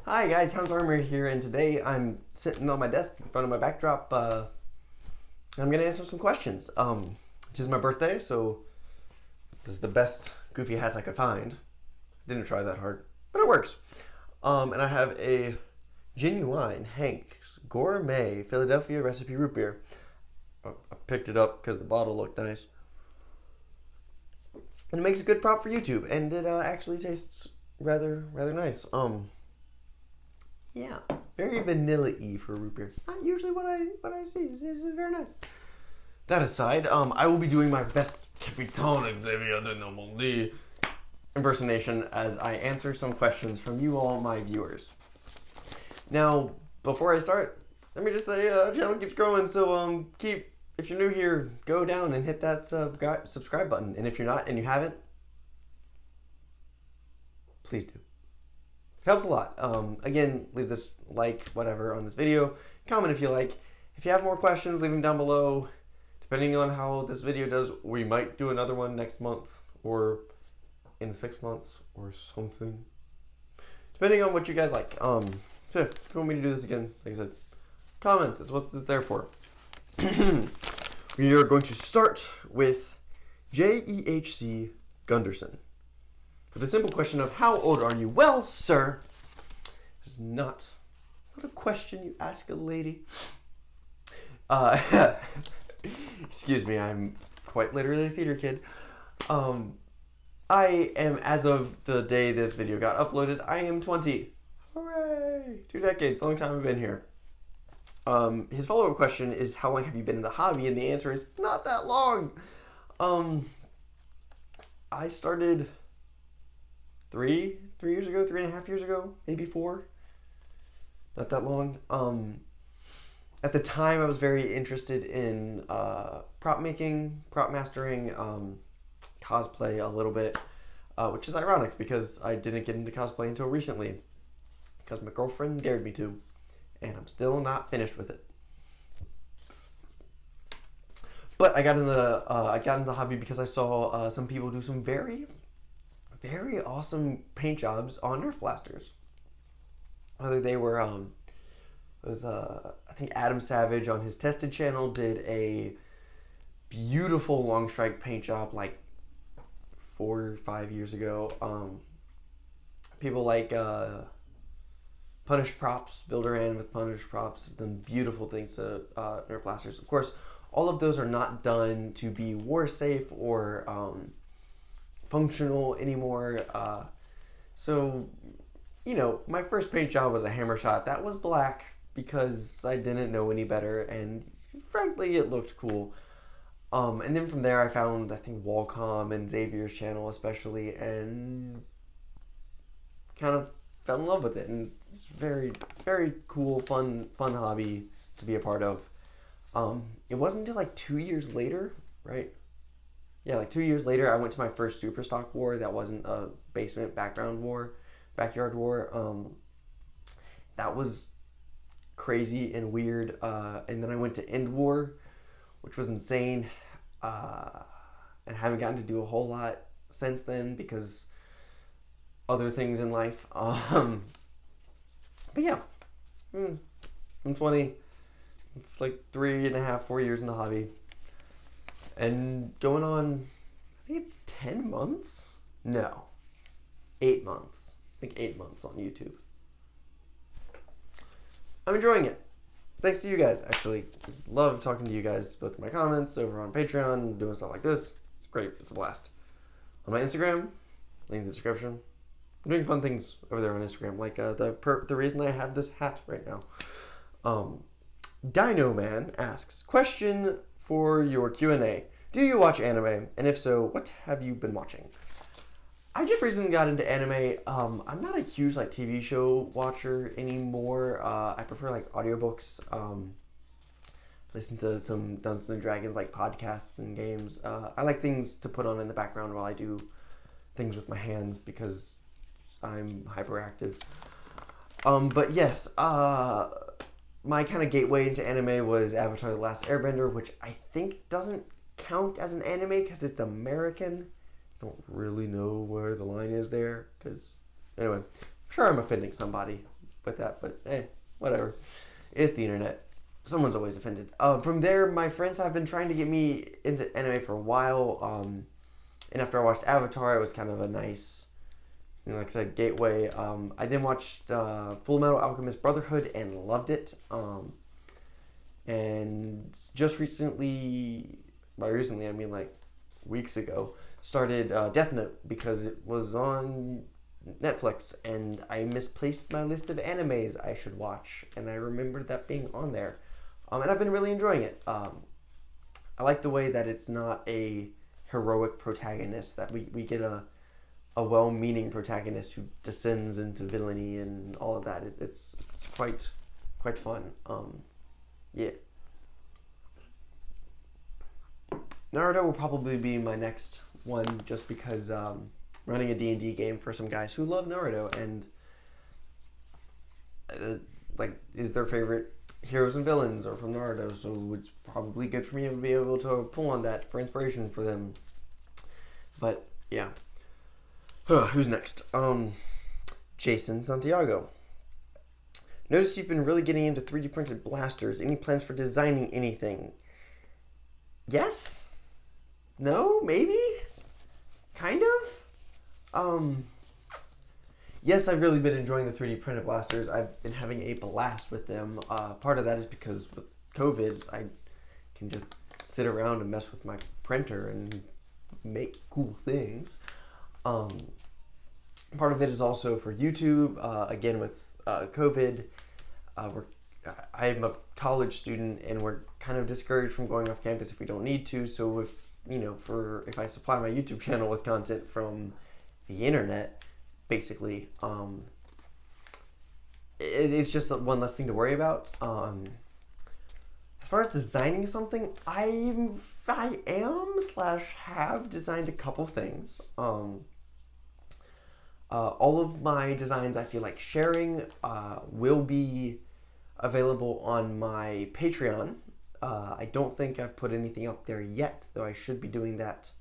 Hi guys, Hound here, and today I'm sitting on my desk in front of my backdrop. I'm gonna answer some questions. It is my birthday, so this is the best goofy hat I could find. Didn't try that hard, but it works. And I have a genuine Hank's Gourmet Philadelphia Recipe Root Beer. I picked it up because the bottle looked nice, and it makes a good prop for YouTube, and it actually tastes rather nice. Yeah, very vanilla-y for a root beer. Not usually what I see. It's very nice. That aside, I will be doing my best Capitaine Xavier de Normandie impersonation as I answer some questions from you all, my viewers. Now, before I start, let me just say, channel keeps growing, so if you're new here, go down and hit that subscribe button. And if you're not and you haven't, please do. Helps a lot. Again, leave this like, whatever, on this video. Comment if you like. If you have more questions, leave them down below. Depending on how this video does, we might do another one next month or in 6 months or something. Depending on what you guys like. So if you want me to do this again, like I said, comments is what's it there for. We are going to start with JEHC Gunderson. For the simple question of how old are you? Well, sir, it's not a question you ask a lady. Excuse me, I'm quite literally a theater kid. I am, as of the day this video got uploaded, I am 20. Hooray! 2 decades, long time I've been here. His follow-up question is, how long have you been in the hobby? And the answer is, not that long. I started 3 years ago, 3.5 years ago, maybe 4. Not that long. At the time, I was very interested in prop making, prop mastering, cosplay a little bit, which is ironic because I didn't get into cosplay until recently because my girlfriend dared me to, and I'm still not finished with it. But I got into the hobby because I saw some people do some very awesome paint jobs on Nerf blasters. Whether they were, I think Adam Savage on his Tested channel did a beautiful long strike paint job like 4 or 5 years ago. People like Punished Props, Builder Ann with Punished Props, have done beautiful things to Nerf blasters. Of course, all of those are not done to be war safe or functional anymore. So, you know, my first paint job was a hammer shot. That was black because I didn't know any better, and frankly, it looked cool. And then from there, I found, I think, Wallcom and Xavier's channel especially, and kind of fell in love with it. And it's very cool, fun hobby to be a part of. It wasn't until like 2 years later, right? Yeah, like 2 years later, I went to my first Superstock war. That wasn't a basement backyard war. That was crazy and weird. And then I went to End War, which was insane. And haven't gotten to do a whole lot since then because other things in life. But yeah, I'm 20, like 3.5, 4 years in the hobby. And going on, I think it's 10 months? No, 8 months. I think 8 months on YouTube. I'm enjoying it. Thanks to you guys, actually. Love talking to you guys, both in my comments, over on Patreon, doing stuff like this. It's great. It's a blast. On my Instagram, link in the description. I'm doing fun things over there on Instagram, like the reason I have this hat right now. Dino Man asks, question for your Q&A. Do you watch anime? And if so, what have you been watching? I just recently got into anime. I'm not a huge like TV show watcher anymore. I prefer like audiobooks. Listen to some Dungeons and Dragons like podcasts and games. I like things to put on in the background while I do things with my hands because I'm hyperactive. But yes, my kind of gateway into anime was Avatar: The Last Airbender, which I think doesn't count as an anime because it's American. Don't really know where the line is there, because anyway, I'm sure I'm offending somebody. with that, but whatever. It's the internet. Someone's always offended. From there, my friends have been trying to get me into anime for a while. And after I watched Avatar, it was kind of a nice, like I said, gateway. I then watched Full Metal Alchemist Brotherhood and loved it. And just recently, by recently I mean like weeks ago, started Death Note because it was on Netflix and I misplaced my list of animes I should watch, and I remembered that being on there. And I've been really enjoying it. I like the way that it's not a heroic protagonist, that we get a well-meaning protagonist who descends into villainy and all of that. It's quite fun. Yeah. Naruto will probably be my next one, just because running a D&D game for some guys who love Naruto and like is their favorite heroes and villains are from Naruto, so it's probably good for me to be able to pull on that for inspiration for them. But yeah. Who's next? Jason Santiago. Notice you've been really getting into 3D printed blasters. Any plans for designing anything? Yes? No? Maybe? Kind of? Yes, I've really been enjoying the 3D printed blasters. I've been having a blast with them. Part of that is because with COVID, I can just sit around and mess with my printer and make cool things. Part of it is also for YouTube. Again, with COVID, I'm a college student and we're kind of discouraged from going off campus if we don't need to. So if I supply my YouTube channel with content from the internet, basically, it's just one less thing to worry about. As far as designing something, I am/have designed a couple things. All of my designs I feel like sharing will be available on my Patreon. I don't think I've put anything up there yet, though I should be doing that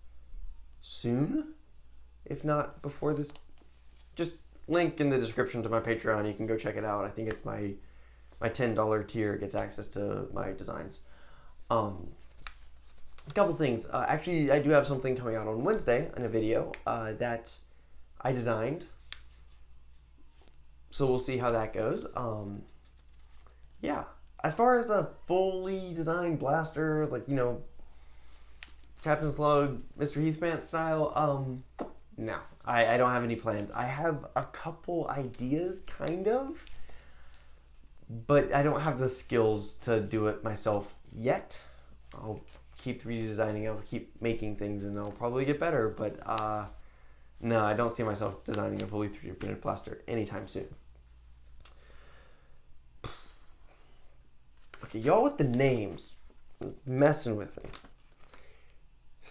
soon. If not before this, just link in the description to my Patreon. You can go check it out. I think it's my $10 tier gets access to my designs. A couple things. Actually, I do have something coming out on Wednesday in a video that I designed. So we'll see how that goes. Yeah. As far as a fully designed blaster, like, Captain Slug, Mr. Heathpants style, no. I don't have any plans. I have a couple ideas, kind of, but I don't have the skills to do it myself yet. I'll keep 3D designing, I'll keep making things, and I'll probably get better, but no, I don't see myself designing a fully 3D printed blaster anytime soon. Okay, y'all with the names, messing with me.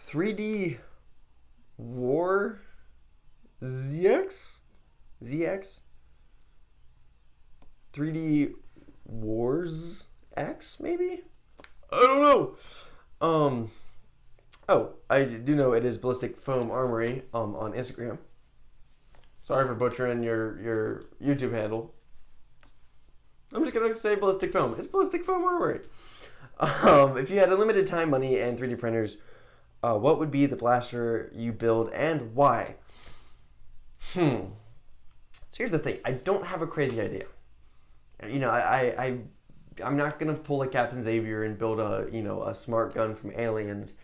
3D War ZX? 3D Wars X, maybe? I don't know. Oh, I do know it is Ballistic Foam Armory on Instagram. Sorry for butchering your YouTube handle. I'm just gonna say Ballistic Foam. It's Ballistic Foam Armory. If you had unlimited time, money, and 3D printers, what would be the blaster you build and why? So here's the thing. I don't have a crazy idea. I'm not gonna pull a Captain Xavier and build a smart gun from Aliens.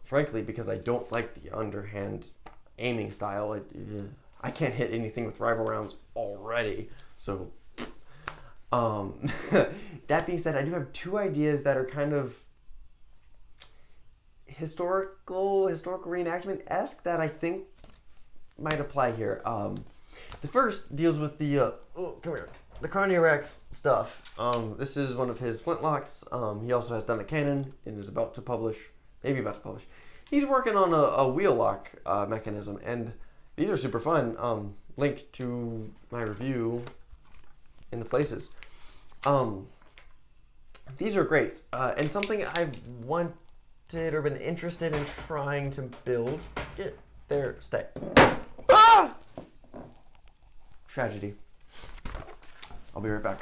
Frankly, because I don't like the underhand aiming style. I can't hit anything with rifle rounds already. So, that being said, I do have two ideas that are kind of historical reenactment-esque that I think might apply here. The first deals with the Carney Rex stuff. This is one of his flintlocks. He also has done a cannon and is about to publish. He's working on a wheel lock mechanism, and these are super fun. Link to my review in the places. These are great, and something I've wanted or been interested in trying to build. Get there, stay. Ah! Tragedy. I'll be right back.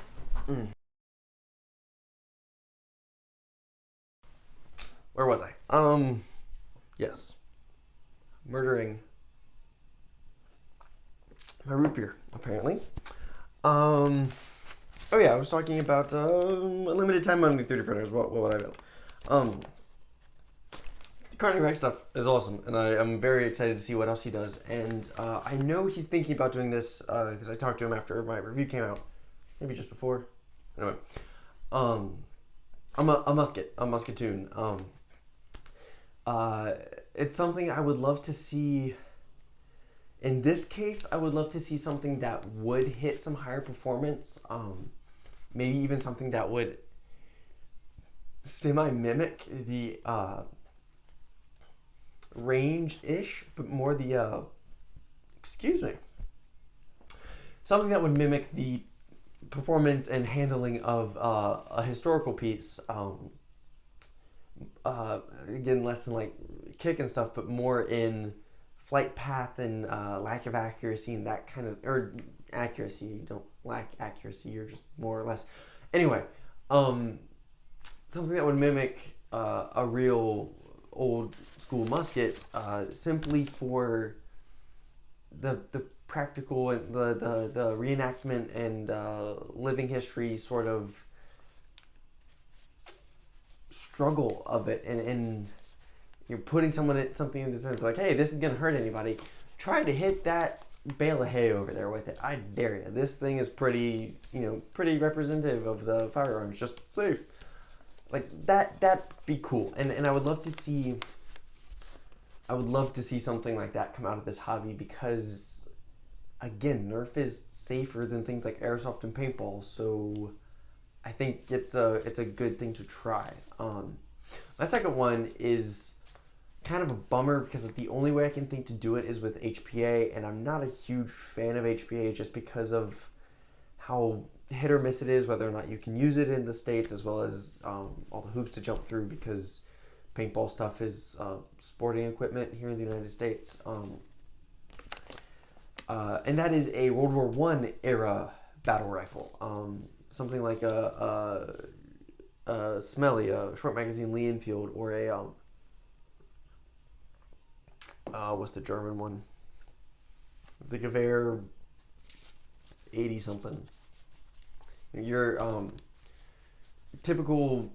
Where was I? Yes. Murdering my root beer, apparently. Oh yeah, I was talking about limited time on the 3D printers. What would I build? The Carney Rex stuff is awesome, and I'm very excited to see what else he does. And I know he's thinking about doing this because I talked to him after my review came out, maybe just before. Anyway, I'm a musketoon. It's something I would love to see. In this case, I would love to see something that would hit some higher performance. Maybe even something that would semi-mimic the range-ish, but more the, excuse me. Something that would mimic the performance and handling of a historical piece. Again, less than like kick and stuff, but more in flight path and lack of accuracy and that kind of, or accuracy, you don't lack accuracy, you're just more or less. Anyway, something that would mimic a real old school musket, simply for the practical and the reenactment and living history sort of struggle of it, and you're putting something in the sense like, hey, this is gonna hurt anybody. Try to hit that bale of hay over there with it. I dare you. This thing is pretty, pretty representative of the firearms. Just safe. Like that'd be cool. And I would love to see. I would love to see something like that come out of this hobby because, again, Nerf is safer than things like airsoft and paintball. So I think it's a good thing to try. My second one is kind of a bummer because the only way I can think to do it is with HPA, and I'm not a huge fan of HPA just because of how hit or miss it is, whether or not you can use it in the States, as well as all the hoops to jump through because paintball stuff is sporting equipment here in the United States. And that is a World War I era battle rifle. Something like a Smelly, a short magazine Lee Enfield, or a what's the German one? The Gewehr 80 something. Your typical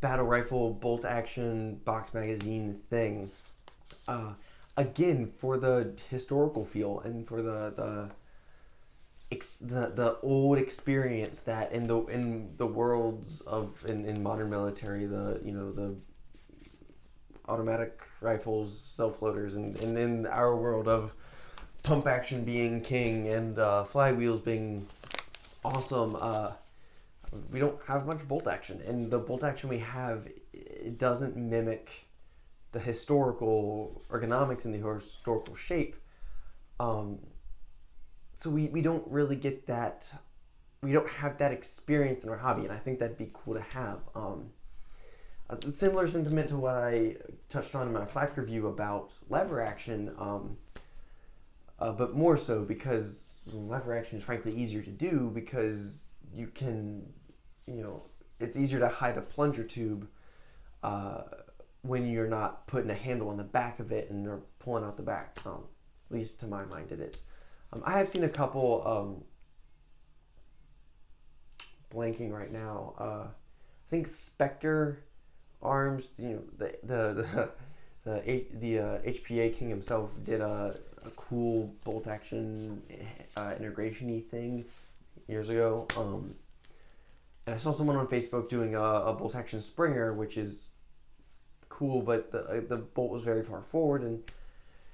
battle rifle bolt action box magazine thing. Again, for the historical feel and for the old experience that in the worlds of in modern military, the automatic rifles, self-loaders, and in our world of pump action being king and flywheels being awesome, we don't have much bolt action, and the bolt action we have, it doesn't mimic the historical ergonomics and the historical shape. So we don't really get that, we don't have that experience in our hobby, and I think that'd be cool to have. A similar sentiment to what I touched on in my flak review about lever action, but more so because lever action is frankly easier to do because you can, it's easier to hide a plunger tube when you're not putting a handle on the back of it and you're pulling out the back. At least to my mind it is. I have seen a couple, blanking right now, I think Spectre Arms, the HPA King himself did a cool bolt action integration-y thing years ago. And I saw someone on Facebook doing a bolt action Springer, which is cool, but the bolt was very far forward, and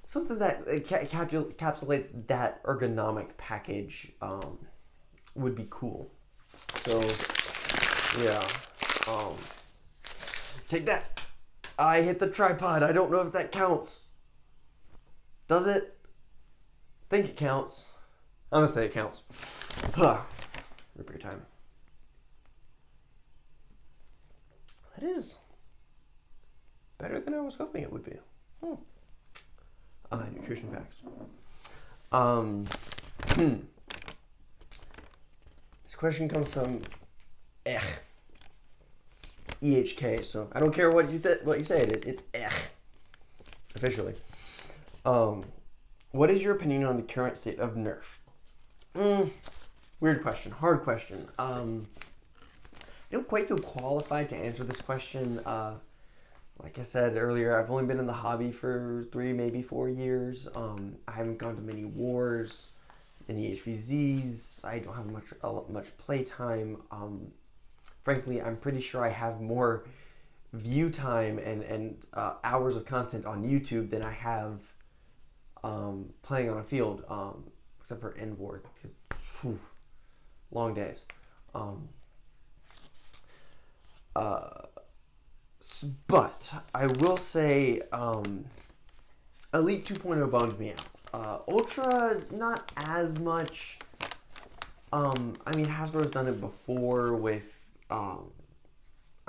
something that encapsulates that ergonomic package would be cool. So yeah, take that. I hit the tripod. I don't know if that counts. Does it? I think it counts. I'm gonna say it counts. Rip your time. That is better than I was hoping it would be. Nutrition facts. This question comes from EHK, so I don't care what you say it is. It's officially. What is your opinion on the current state of Nerf? Weird question, hard question. I don't quite feel qualified to answer this question. Like I said earlier, I've only been in the hobby for 3, maybe 4 years. I haven't gone to many wars, any HVZs. I don't have much play time. Frankly, I'm pretty sure I have more view time and hours of content on YouTube than I have playing on a field, except for end wars, because long days. But I will say Elite 2.0 bummed me out. Ultra, not as much. I mean, Hasbro's done it before with, I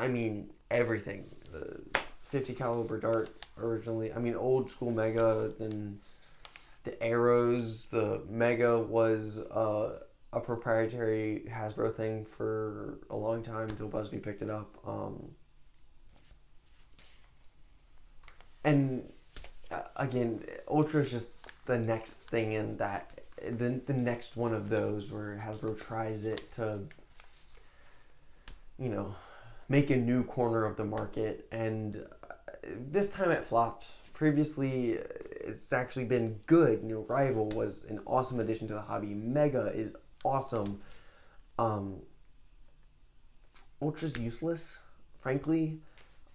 mean, everything. The 50 caliber dart originally. I mean, old school Mega, then the arrows. The Mega was a proprietary Hasbro thing for a long time until Busby picked it up. And again, Ultra is just the next thing in that, the next one of those where Hasbro tries it to, you know, make a new corner of the market. And this time it flopped. Previously, it's actually been good. You know, Rival was an awesome addition to the hobby. Mega is awesome. Ultra's useless, frankly.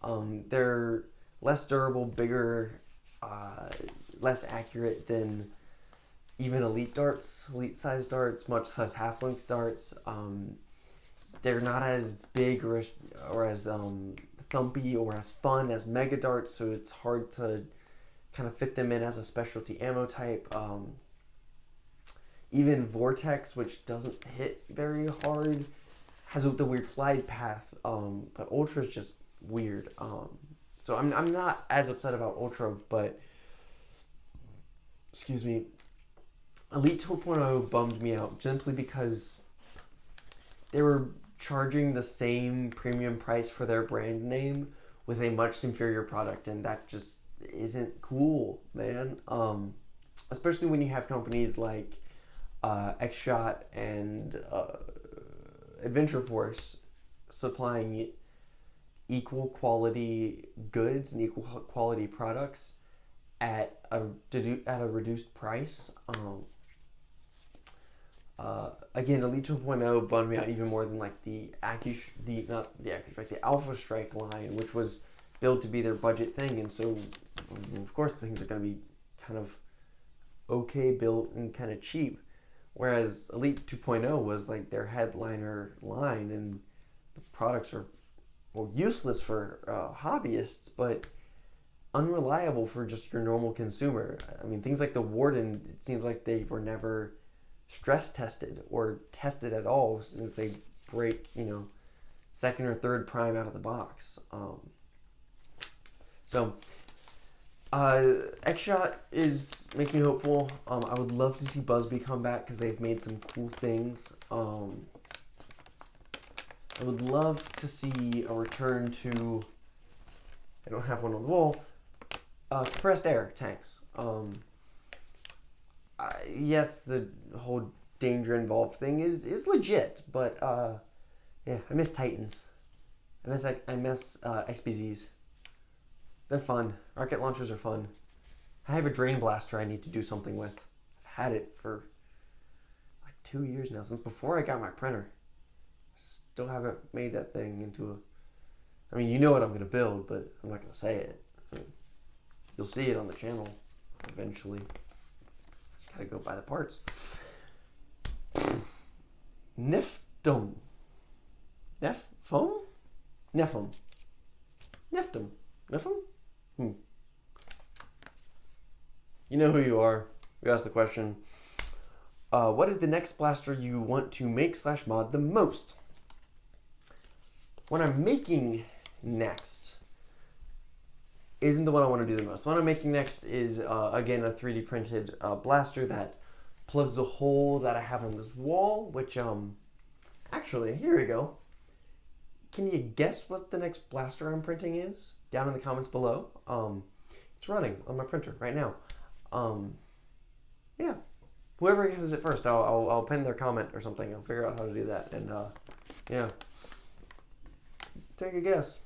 They're less durable, bigger, less accurate than even elite darts, elite size darts, much less half-length darts. They're not as big or as thumpy or as fun as mega darts, so it's hard to kind of fit them in as a specialty ammo type. Even Vortex, which doesn't hit very hard, has the weird flight path, but Ultra is just weird. So I'm not as upset about Ultra, but excuse me, Elite 2.0 bummed me out simply because they were charging the same premium price for their brand name with a much inferior product, and that just isn't cool, man. Especially when you have companies like X-Shot and Adventure Force supplying equal quality goods and equal quality products at a reduced price. Again, Elite 2.0 bummed me out even more than like the Alpha Strike line, which was built to be their budget thing, and so of course things are going to be kind of okay built and kind of cheap. Whereas Elite 2.0 was like their headliner line, and the products are useless for hobbyists, but unreliable for just your normal consumer. I mean, things like the Warden, it seems like they were never stress tested or tested at all, since they break, you know, second or third prime out of the box. X-Shot is making me hopeful. I would love to see Busby come back because they've made some cool things. I would love to see a return to, I don't have one on the wall, compressed air tanks. Yes, the whole danger involved thing is legit, but yeah, I miss Titans. I miss XBZs. They're fun. Rocket launchers are fun. I have a drain blaster I need to do something with. I've had it for like 2 years now, since before I got my printer. Still haven't made that thing into a... I mean, you know what I'm going to build, but I'm not going to say it. I mean, you'll see it on the channel eventually. Just gotta go buy the parts. Niftum. Foam? Nefum. Niftum. Niftum? You know who you are. We asked the question. What is the next blaster you want to make / mod the most? What I'm making next isn't the one I want to do the most. What I'm making next is, again, a 3D printed blaster that plugs a hole that I have on this wall, which Actually, here we go. Can you guess what the next blaster I'm printing is? Down in the comments below. It's running on my printer right now. Yeah. Whoever guesses it first, I'll pin their comment or something. I'll figure out how to do that. And yeah, take a guess.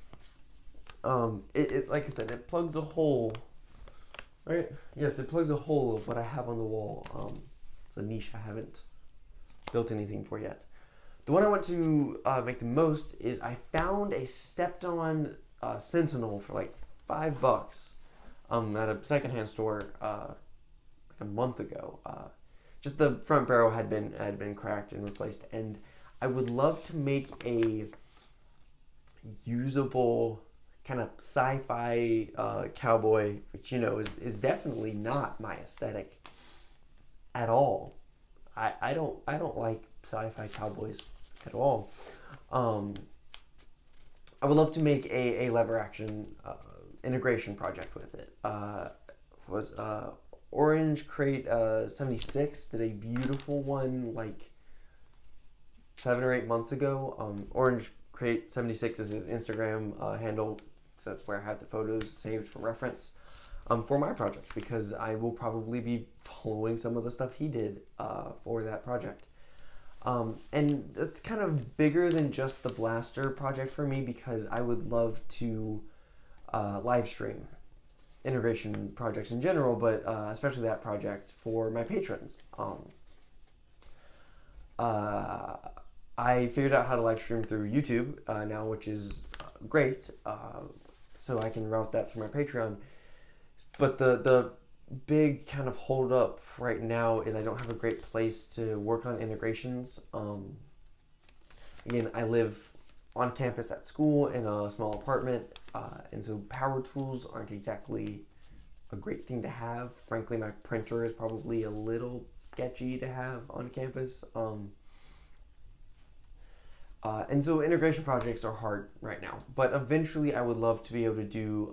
It like I said, it plugs a hole. Right? Yes, it plugs a hole of what I have on the wall. It's a niche I haven't built anything for yet. The one I want to make the most is I found a stepped-on Sentinel for like $5 at a secondhand store like a month ago. Just the front barrel had been cracked and replaced, and I would love to make a usable kind of sci-fi cowboy, which is definitely not my aesthetic at all. I don't like sci-fi cowboys at all. I would love to make a lever action integration project with it. Orange Crate 76 did a beautiful one like 7 or 8 months ago. Orange Crate 76 is his Instagram handle, so that's where I have the photos saved for reference for my project, because I will probably be following some of the stuff he did for that project. And it's kind of bigger than just the blaster project for me, because I would love to live stream integration projects in general, but especially that project for my patrons. I figured out how to live stream through YouTube now, which is great, so I can route that through my Patreon. But the big kind of hold up right now is I don't have a great place to work on integrations. Again, I live on campus at school in a small apartment, and so power tools aren't exactly a great thing to have. Frankly, my printer is probably a little sketchy to have on campus. And so integration projects are hard right now, but eventually I would love to be able to do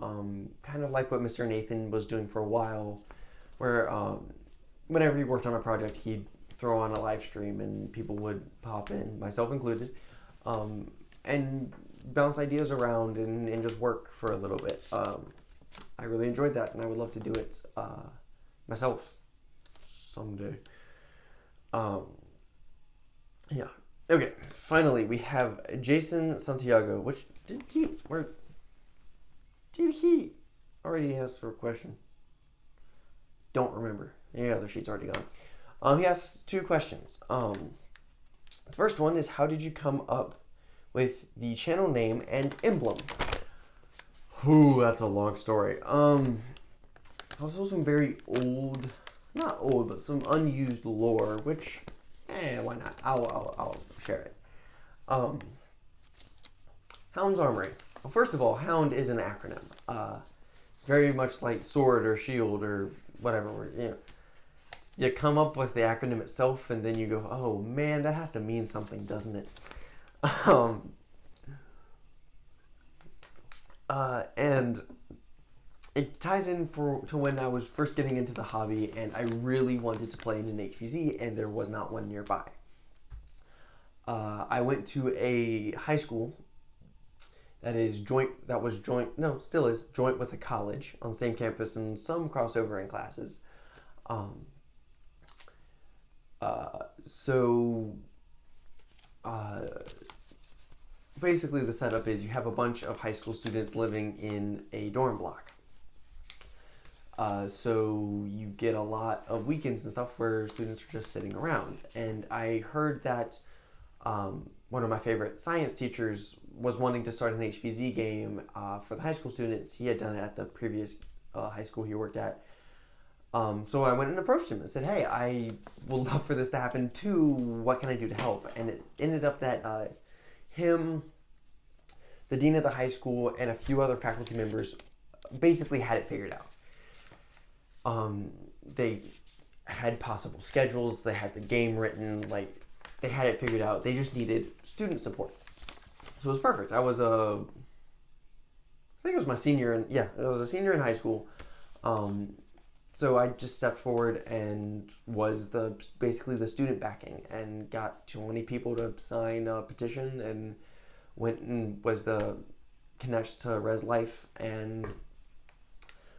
kind of like what Mr. Nathan was doing for a while, where whenever he worked on a project, he'd throw on a live stream and people would pop in, myself included, and bounce ideas around and just work for a little bit. I really enjoyed that, and I would love to do it myself someday. Yeah. Okay, finally we have Jason Santiago, which did he already ask for a question? Don't remember. The other sheet's already gone. He asks 2 questions. The first one is, how did you come up with the channel name and emblem? Ooh, that's a long story. It's also some very old, not old, but some unused lore, which, why not? I'll share it. Hound's Armory. Well, first of all, Hound is an acronym. Very much like sword or shield or whatever. You come up with the acronym itself, and then you go, oh man, that has to mean something, doesn't it? And it ties in to when I was first getting into the hobby, and I really wanted to play in an HVZ, and there was not one nearby. I went to a high school still is joint with a college on the same campus, and some crossover in classes. Basically the setup is you have a bunch of high school students living in a dorm block. So you get a lot of weekends and stuff where students are just sitting around. And I heard that one of my favorite science teachers was wanting to start an HVZ game for the high school students. He had done it at the previous high school he worked at. So I went and approached him and said, hey, I would love for this to happen too. What can I do to help? And it ended up that him, the dean of the high school, and a few other faculty members basically had it figured out. They had possible schedules, they had the game written, like they had it figured out. They just needed student support. So it was perfect. I was I think it was my senior, it was a senior in high school. So I just stepped forward and was basically the student backing, and got 20 people to sign a petition, and went and was the connection to Res Life, and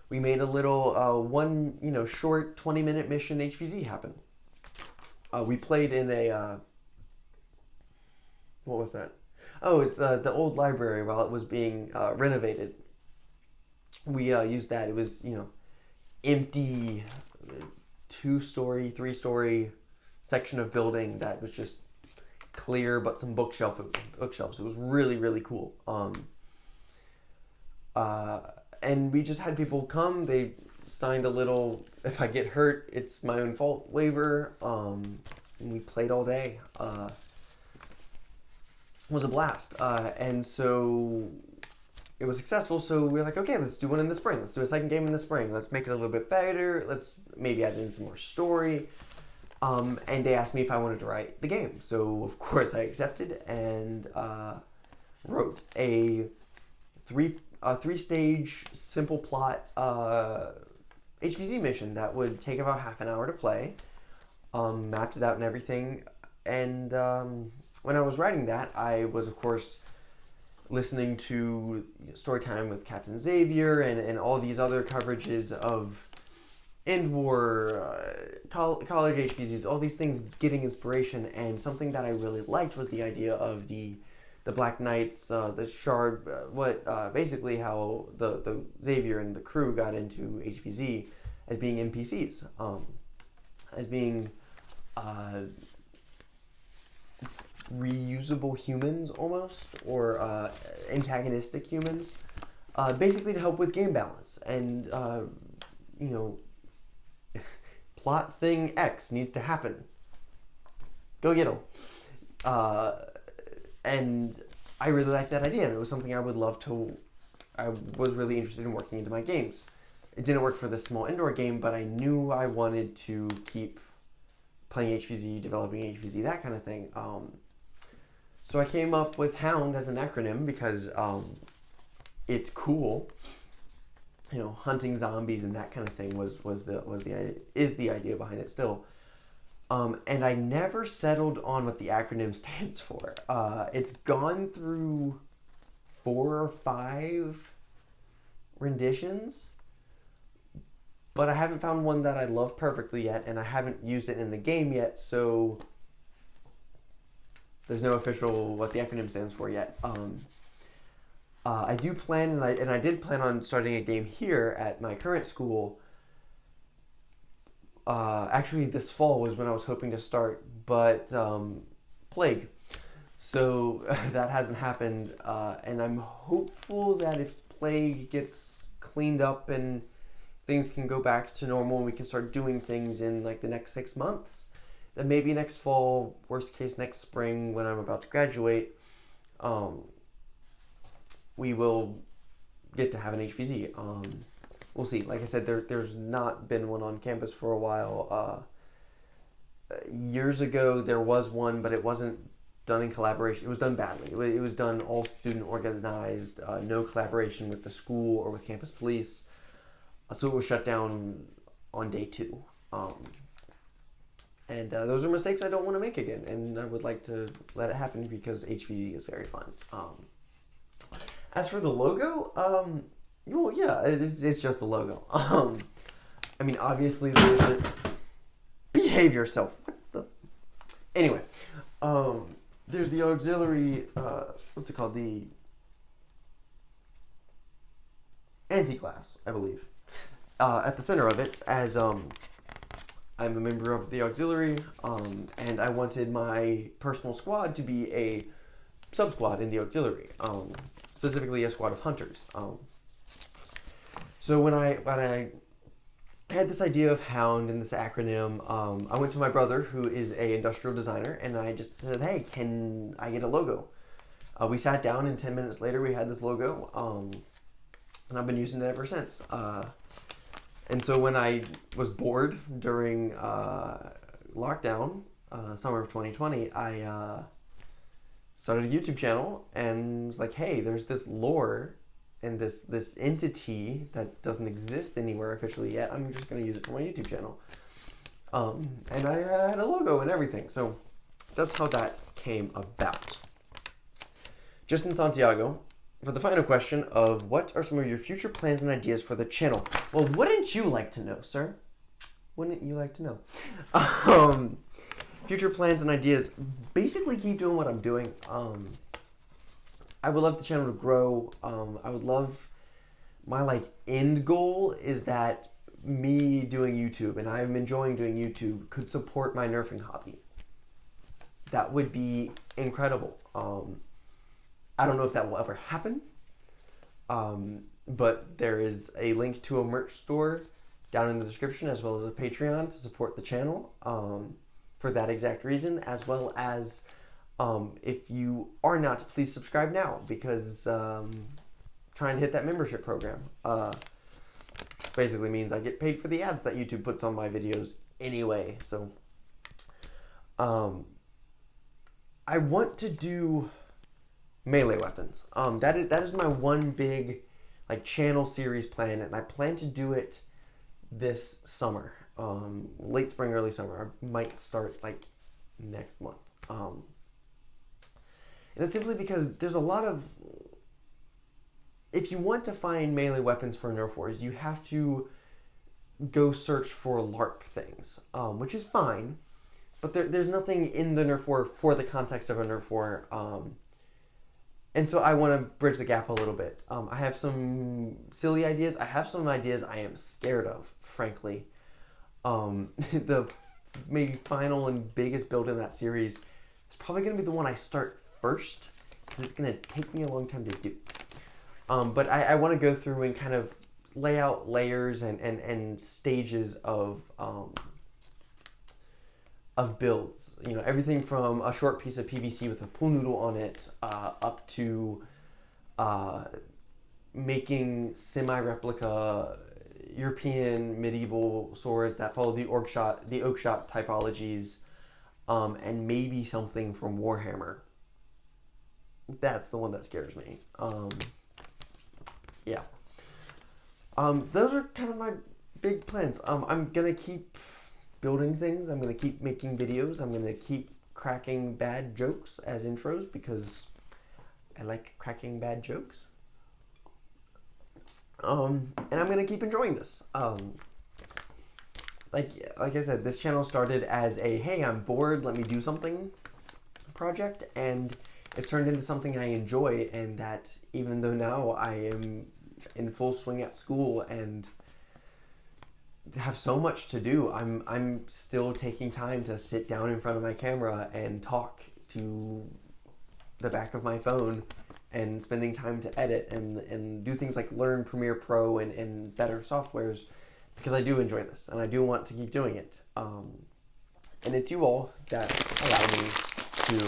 we made a little one short 20-minute mission HVZ happen. We played in a what was that? Oh, it's the old library while it was being renovated. We used that. It was empty, 2-story, 3-story section of building that was just clear, but some bookshelves. It was really, really cool. And we just had people come. They signed a little, if I get hurt, it's my own fault waiver. And we played all day. It was a blast. And so it was successful. So we were like, okay, let's do one in the spring. Let's do a second game in the spring. Let's make it a little bit better. Let's maybe add in some more story. And they asked me if I wanted to write the game. So of course I accepted, and wrote a three-stage simple plot HVZ mission that would take about half an hour to play. Mapped it out and everything. And when I was writing that, I was of course listening to Storytime with Captain Xavier and all these other coverages of End War, college HVZs, all these things, getting inspiration. And something that I really liked was the idea of the Black Knights, the Shard, basically how the Xavier and the crew got into HVZ as being NPCs, as being reusable humans almost, or antagonistic humans, basically to help with game balance. And plot thing X needs to happen. Go get them. And I really liked that idea, and it was something I was really interested in working into my games. It didn't work for this small indoor game, but I knew I wanted to keep playing HVZ, developing HVZ, that kind of thing. So I came up with Hound as an acronym because it's cool. Hunting zombies and that kind of thing is the idea behind it still. And I never settled on what the acronym stands for. It's gone through 4 or 5 renditions, but I haven't found one that I love perfectly yet, and I haven't used it in the game yet, so there's no official what the acronym stands for yet. I do plan, and I did plan on starting a game here at my current school. Actually, this fall was when I was hoping to start, but plague. So that hasn't happened, and I'm hopeful that if plague gets cleaned up and things can go back to normal and we can start doing things in like the next 6 months, then maybe next fall, worst case next spring when I'm about to graduate, we will get to have an HVZ. We'll see. Like I said, there's not been one on campus for a while. Years ago, there was one, but it wasn't done in collaboration. It was done badly. It was done all student organized, no collaboration with the school or with campus police. So it was shut down on day 2. And those are mistakes I don't want to make again. And I would like to let it happen because HVZ is very fun. As for the logo, well, yeah, it's just a logo. I mean, obviously, there's a... Behave yourself. What the... Anyway, there's the auxiliary, what's it called? The anti-class, I believe. At the center of it, as I'm a member of the auxiliary, and I wanted my personal squad to be a sub-squad in the auxiliary, specifically a squad of hunters. So when I had this idea of Hound and this acronym, I went to my brother, who is a industrial designer, and I just said, hey, can I get a logo? We sat down, and 10 minutes later we had this logo, and I've been using it ever since. And so when I was bored during lockdown, summer of 2020, I started a YouTube channel and was like, hey, there's this lore and this entity that doesn't exist anywhere officially yet. I'm just going to use it for my YouTube channel. And I had a logo and everything, so that's how that came about. Justin Santiago, for the final question of what are some of your future plans and ideas for the channel? Well, wouldn't you like to know, sir? Wouldn't you like to know? Future plans and ideas, basically keep doing what I'm doing. I would love the channel to grow. I would love, my end goal is that me doing YouTube, and I'm enjoying doing YouTube, could support my nerfing hobby. That would be incredible. I don't know if that will ever happen, but there is a link to a merch store down in the description, as well as a Patreon to support the channel for that exact reason, as well as if you are not, please subscribe now, because trying to hit that membership program basically means I get paid for the ads that YouTube puts on my videos anyway. So I want to do melee weapons. That is my one big channel series plan, and I plan to do it this summer, late spring, early summer. I might start next month. And it's simply because there's a lot of, if you want to find melee weapons for Nerf wars, you have to go search for LARP things, which is fine, but there's nothing in the Nerf war for the context of a Nerf war. And so I want to bridge the gap a little bit. I have some silly ideas. I have some ideas I am scared of, frankly. The maybe final and biggest build in that series is probably going to be the one I start first, because it's going to take me a long time to do. But I want to go through and kind of lay out layers and stages of builds. You know, everything from a short piece of PVC with a pool noodle on it up to making semi-replica European medieval swords that follow the oak shot typologies, and maybe something from Warhammer. That's the one that scares me. Yeah. Those are kind of my big plans. I'm gonna keep building things. I'm gonna keep making videos. I'm gonna keep cracking bad jokes as intros, because I like cracking bad jokes. And I'm gonna keep enjoying this. Like I said, this channel started as a hey, I'm bored, let me do something project, and it's turned into something I enjoy, and that even though now I am in full swing at school and have so much to do, I'm still taking time to sit down in front of my camera and talk to the back of my phone, and spending time to edit and do things like learn Premiere Pro and better softwares, because I do enjoy this and I do want to keep doing it. And it's you all that allow me to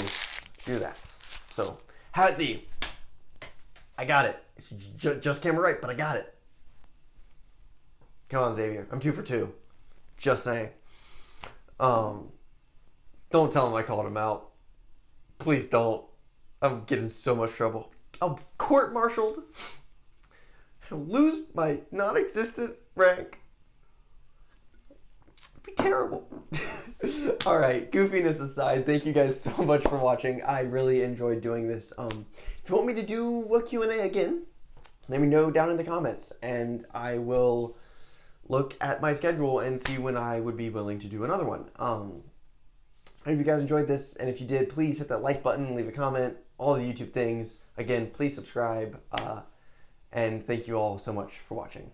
do that. So, have it be. I got it. Just camera right, but I got it. Come on, Xavier. I'm 2 for 2. Just saying. Don't tell him I called him out. Please don't. I'm getting so much trouble. I'll court-martialed. I'll lose my non-existent rank. It'd be terrible. All right, goofiness aside, thank you guys so much for watching. I really enjoyed doing this. If you want me to do a Q&A again, let me know down in the comments, and I will look at my schedule and see when I would be willing to do another one. I hope you guys enjoyed this, and if you did, please hit that like button, leave a comment, all the YouTube things. Again, please subscribe, and thank you all so much for watching.